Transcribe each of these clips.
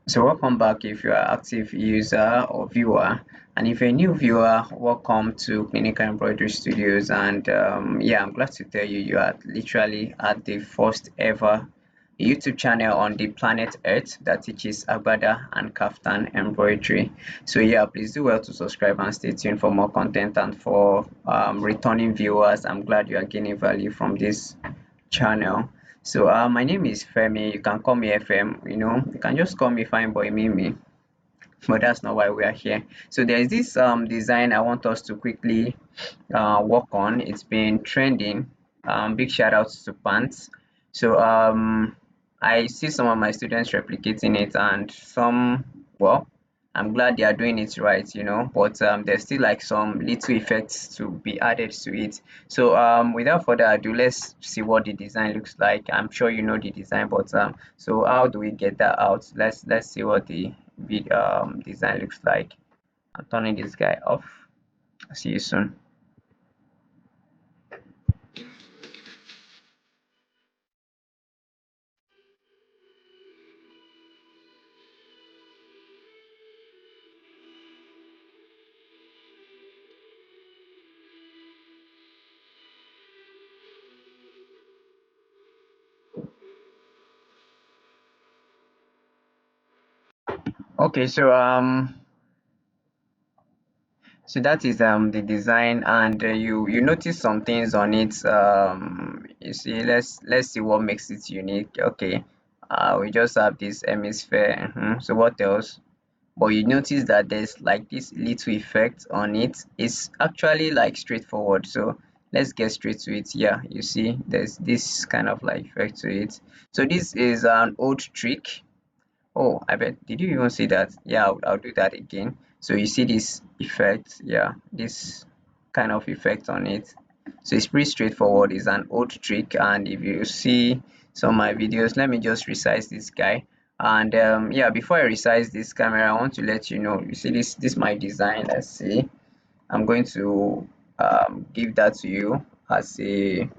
So welcome back if you are active user or viewer, and if you're a new viewer, welcome to Clinical Embroidery Studios. And yeah, I'm glad to tell you you are literally at the first ever YouTube channel on the planet Earth that teaches Agbada and Kaftan embroidery. So yeah, please do well to subscribe and stay tuned for more content. And for returning viewers, I'm glad you are gaining value from this channel. So my name is Femi. You can call me FM. You can just call me Fine Boy Mimi, but that's not why we are here. So there's this design I want us to quickly work on. It's been trending. Big shout outs to pants. So I see some of my students replicating it, and some, well, I'm glad they are doing it right, but there's still like some little effects to be added to it. So without further ado, let's see what the design looks like. I'm sure you know the design, but so how do we get that out? Let's see what the design looks like. I'm turning this guy off. See you soon. Okay, so that is the design, and you notice some things on it. You see, let's see what makes it unique. Okay, we just have this hemisphere. So what else? But you notice that there's like this little effect on it. It's actually like straightforward. So let's get straight to it. Yeah, you see, there's this kind of like effect to it. So this is an old trick. Oh, I bet. Did you even see that? Yeah, I'll do that again. So you see this effect, yeah, this kind of effect on it. So it's pretty straightforward. It's an old trick, and if you see some of my videos, let me just resize this guy. And yeah, before I resize this camera, I want to let you know. You see this my design. Let's see. I'm going to give that to you as a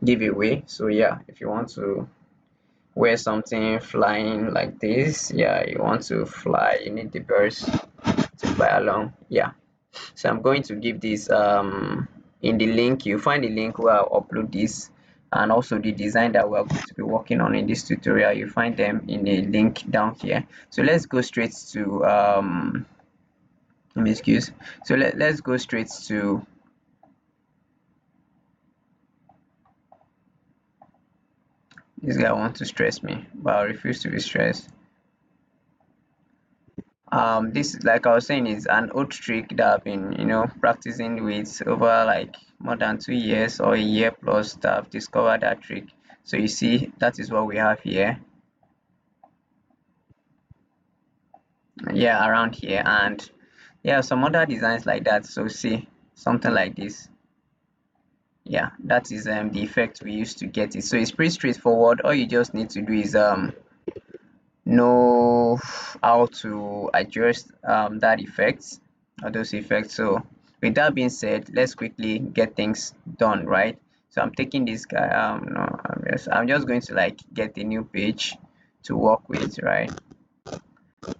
giveaway. So yeah, if you want to wear something flying like this, yeah, you want to fly, you need the birds to fly along. Yeah, so I'm going to give this in the link. You find the link where I'll upload this, and also the design that we're going to be working on in this tutorial. You find them in a link down here. So let's go straight to let me excuse so let's go straight to this guy. Want to stress me, but I refuse to be stressed. This, like I was saying, is an old trick that I've been practicing with over like more than 2 years or a year plus, that I've discovered that trick. So you see, that is what we have here. Yeah, around here. And yeah, some other designs like that. So see, something like this. Yeah, that is the effect we used to get it. So it's pretty straightforward. All you just need to do is know how to adjust that effect or those effects. So with that being said, let's quickly get things done, right? So I'm taking this guy. No, I'm just going to like get a new page to work with, right?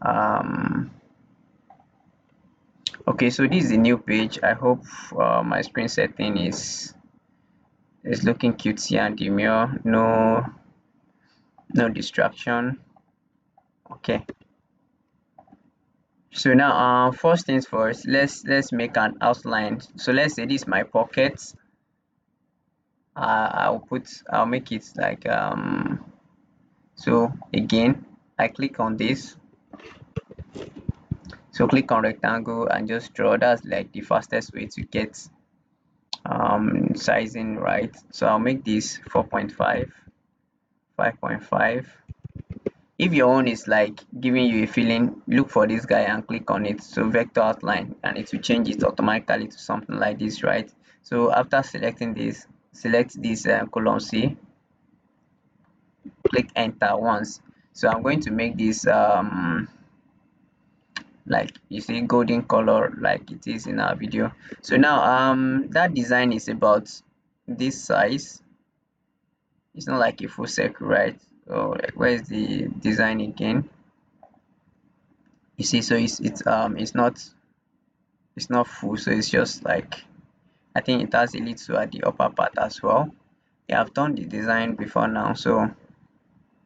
um okay, so this is a new page. I hope my screen setting is looking cutesy and demure. No distraction. Okay, so now first things first, let's make an outline. So let's say this is my pocket. I'll make it like so again, I click on this. So click on rectangle and just draw. That's like the fastest way to get sizing right. So I'll make this 4.5, 5.5. If your own is like giving you a feeling, look for this guy and click on it. So vector outline, and it will change it automatically to something like this, right? So after selecting this, select this column C, click enter once. So I'm going to make this like you see golden color like it is in our video. So now that design is about this size. It's not like a full circle, right? So like, where is the design again? You see, so it's not full, so it's just like, I think it has a little at the upper part as well. Yeah, I've done the design before now. So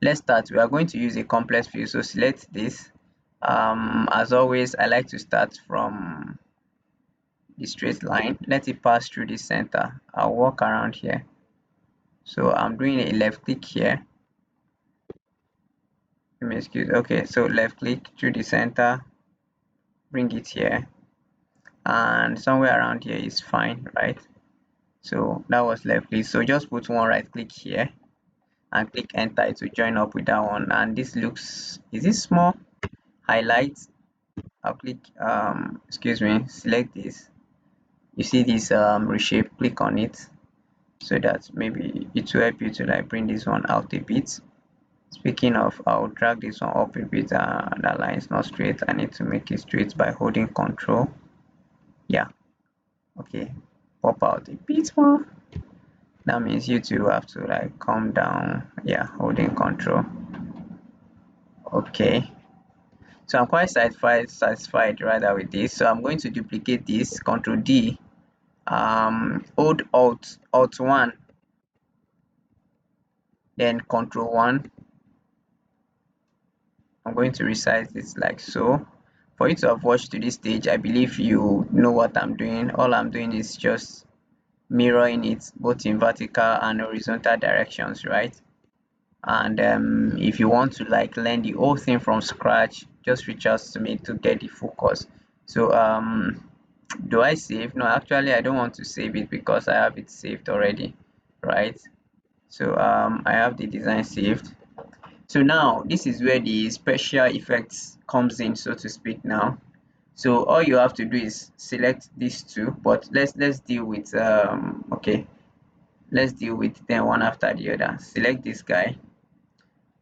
let's start. We are going to use a complex view, so select this. As always, I like to start from the straight line, let it pass through the center. I'll walk around here. So I'm doing a left click here. Let me excuse. Okay, so left click through the center, bring it here, and somewhere around here is fine, right? So that was left click. So just put one right click here and click enter to join up with that one. And this looks, is it small? Highlight. I'll click excuse me, select this. You see this reshape, click on it, so that maybe it will help you to like bring this one out a bit. Speaking of, I'll drag this one up a bit. That line is not straight. I need to make it straight by holding control. Yeah, okay, pop out a bit more. That means you two have to like come down. Yeah, holding control. Okay, so I'm quite satisfied rather with this. So I'm going to duplicate this, Control D, hold Alt 1, then Control 1. I'm going to resize this like so. For you to have watched to this stage, I believe you know what I'm doing. All I'm doing is just mirroring it both in vertical and horizontal directions, right? And if you want to like learn the whole thing from scratch, just reach out to me to get the focus. So do I save? No, actually I don't want to save it because I have it saved already, right? So I have the design saved. So now this is where the special effects comes in, so to speak. Now, so all you have to do is select these two, but let's deal with okay, let's deal with them one after the other. Select this guy,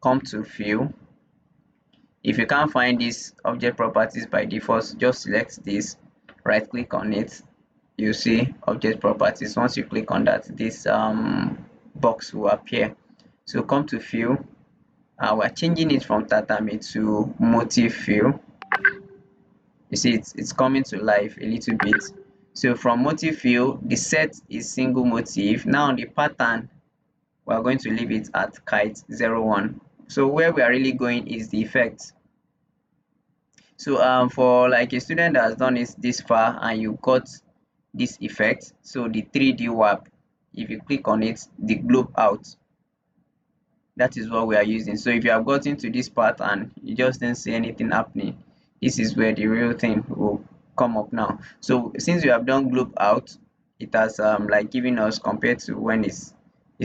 come to view. If you can't find this object properties by default, just select this, right click on it. You see object properties. Once you click on that, this box will appear. So come to view. We're changing it from tatami to motif view. You see it's coming to life a little bit. So from motif view, the set is single motif. Now the pattern, we're going to leave it at kite 01. So where we are really going is the effect. So for like a student that has done it this far and you got this effect, so the 3D warp, if you click on it, the globe out, that is what we are using. So if you have gotten to this part and you just didn't see anything happening, this is where the real thing will come up now. So since we have done globe out, it has like giving us compared to when it's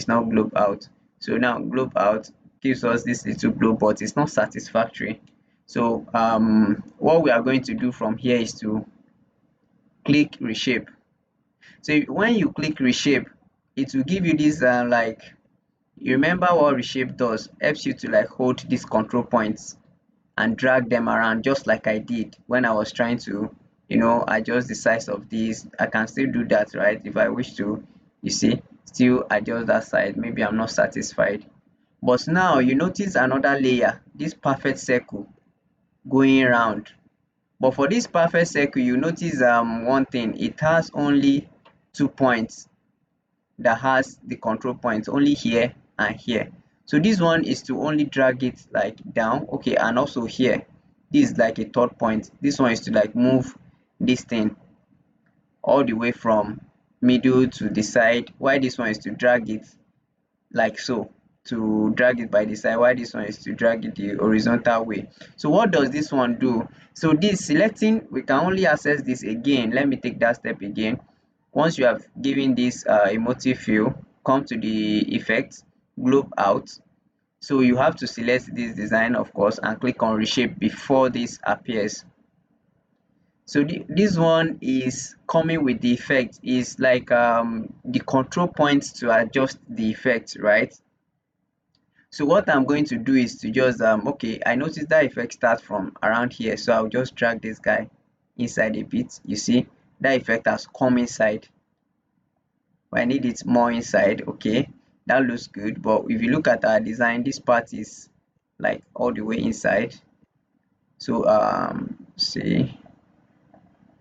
not globe out. So now globe out gives us this little globe, but it's not satisfactory. So what we are going to do from here is to click reshape. So when you click reshape, it will give you this like, you remember what reshape does? Helps you to like hold these control points and drag them around, just like I did when I was trying to, adjust the size of these. I can still do that, right? If I wish to, you see, still adjust that side. Maybe I'm not satisfied. But now you notice another layer, this perfect circle going around. But for this perfect circle, you notice one thing, it has only 2 points that has the control points, only here and here. So this one is to only drag it like down, okay, and also here, this is like a third point. This one is to like move this thing all the way from middle to the side, while this one is to drag it like so, to drag it by the side, while this one is to drag it the horizontal way. So what does this one do? So this selecting, we can only access this again. Let me take that step again. Once you have given this a motif fill, come to the effect, globe out. So you have to select this design, of course, and click on reshape before this appears. So this one is coming with the effect, is like the control points to adjust the effect, right? So what I'm going to do is to just okay, I noticed that effect starts from around here, so I'll just drag this guy inside a bit. You see that effect has come inside, but I need it more inside. Okay, that looks good, but if you look at our design, this part is like all the way inside. So see,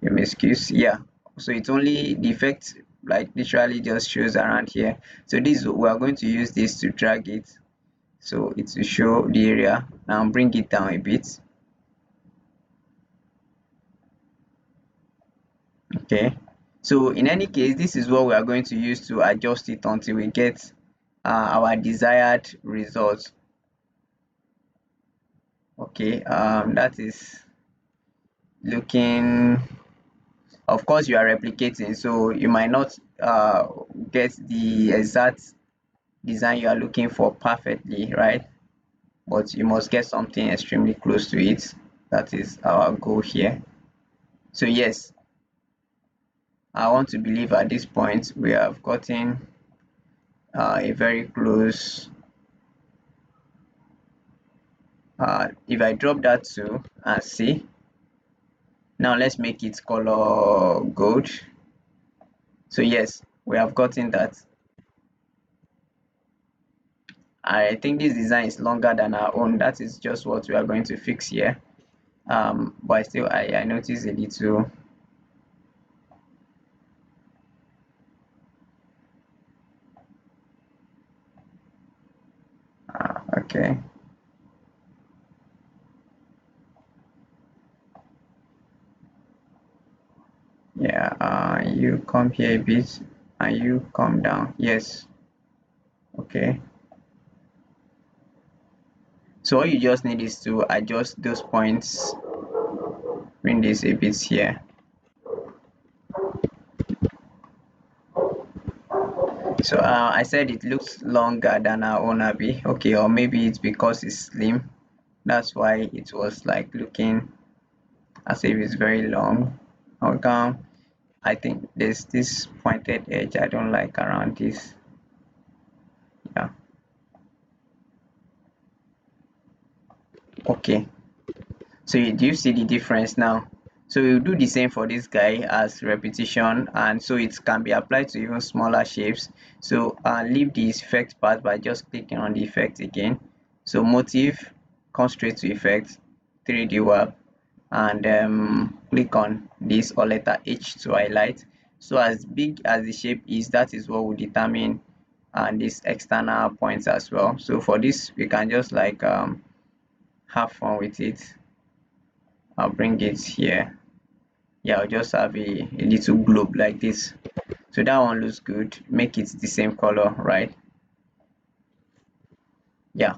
you may excuse, yeah, so it's only the effect like literally just shows around here. So this, we are going to use this to drag it, so it will show the area. Now bring it down a bit. Okay, so in any case, this is what we are going to use to adjust it until we get our desired result. Okay, that is looking, of course you are replicating, so you might not get the exact design you are looking for perfectly, right? But you must get something extremely close to it. That is our goal here. So yes, I want to believe at this point we have gotten a very close. If I drop that to and see, now let's make it color gold. So yes, we have gotten that. I think this design is longer than our own. That is just what we are going to fix here. But still, I noticed a little. Okay. Yeah, you come here a bit and you come down. Yes. Okay. So all you just need is to adjust those points. Bring this a bit here. So I said it looks longer than our own Abby. Okay, or maybe it's because it's slim. That's why it was like looking as if it's very long. Okay. I think there's this pointed edge I don't like around this. Yeah. Okay. So do you see the difference now? So we'll do the same for this guy as repetition, and so it can be applied to even smaller shapes. So leave the effect part by just clicking on the effect again. So motif, come straight to effect, 3D warp, and click on this or letter H to highlight. So as big as the shape is, that is what will determine these external points as well. So for this, we can just like have fun with it. I'll bring it here. Yeah, I'll just have a little globe like this. So that one looks good. Make it the same color, right? Yeah.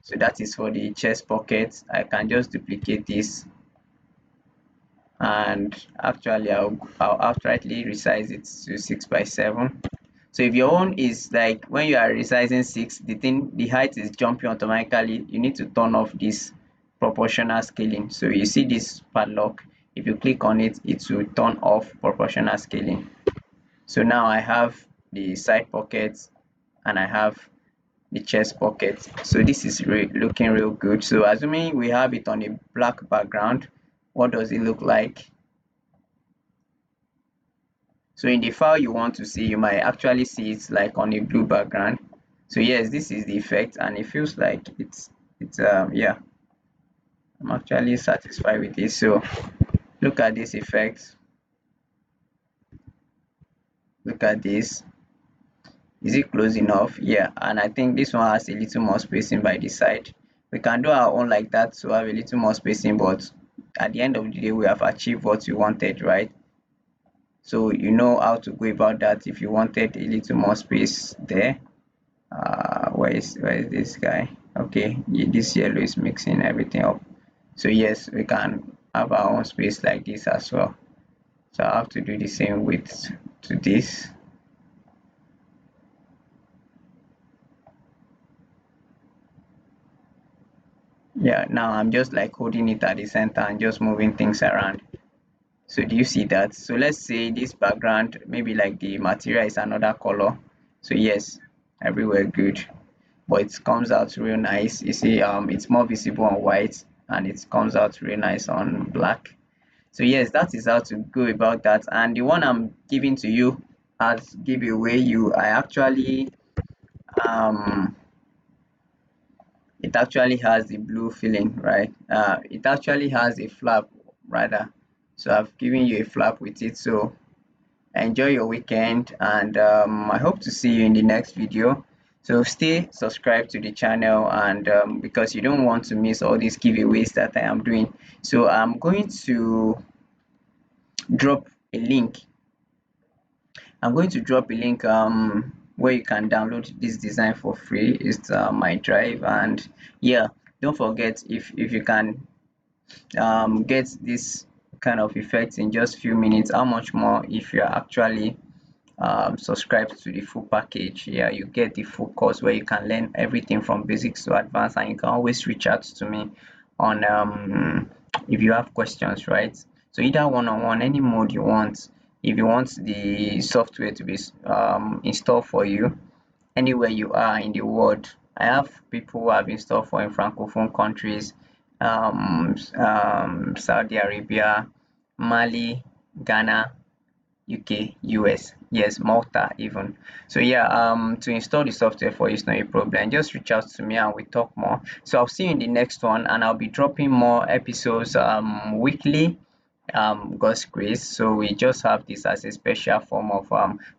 So that is for the chest pocket. I can just duplicate this, and actually I'll outrightly resize it to 6 by 7. So if your own is like when you are resizing 6, the height is jumping automatically, you need to turn off this proportional scaling. So you see this padlock, if you click on it, it will turn off proportional scaling. So now I have the side pockets and I have the chest pocket. So this is looking real good. So assuming we have it on a black background, what does it look like? So in the file you want to see, you might actually see it like on a blue background. So yes, this is the effect, and it feels like it's yeah, I'm actually satisfied with this. So look at this effect, look at this. Is it close enough? Yeah, and I think this one has a little more spacing by the side. We can do our own like that to have a little more spacing, but at the end of the day we have achieved what we wanted, right? So you know how to go about that. If you wanted a little more space there, where is this guy? Okay, this yellow is mixing everything up. So yes, we can have our own space like this as well. So I have to do the same width to this. Yeah, now I'm just like holding it at the center and just moving things around. So do you see that? So let's say this background, maybe like the material is another color. So yes, everywhere good, but it comes out real nice. You see, it's more visible on white and it comes out real nice on black. So yes, that is how to go about that. And the one I'm giving to you as giveaway, I actually um it actually has the blue filling, right? It actually has a flap rather. So I've given you a flap with it. So enjoy your weekend, and I hope to see you in the next video. So stay subscribed to the channel, and because you don't want to miss all these giveaways that I am doing. So I'm going to drop a link. I'm going to drop a link where you can download this design for free. It's my drive, and yeah, don't forget, if you can get this kind of effects in just few minutes, how much more if you're actually subscribe to the full package. Yeah, you get the full course where you can learn everything from basics to advanced, and you can always reach out to me on if you have questions, right? So either one-on-one, any mode you want. If you want the software to be installed for you anywhere you are in the world, I have people who have installed for in francophone countries, Saudi Arabia, Mali, Ghana, UK, US, yes, Malta even. So yeah, to install the software for you is not a problem. Just reach out to me and we talk more. So I'll see you in the next one, and I'll be dropping more episodes weekly, God's grace. So we just have this as a special form of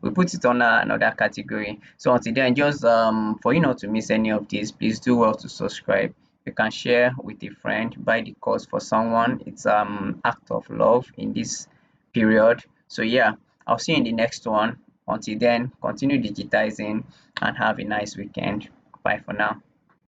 we put it on another category. So until then, just for you not to miss any of these, please do well to subscribe. You can share with a friend, buy the course for someone. It's act of love in this period. So yeah, I'll see you in the next one. Until then, continue digitizing and have a nice weekend. Bye for now.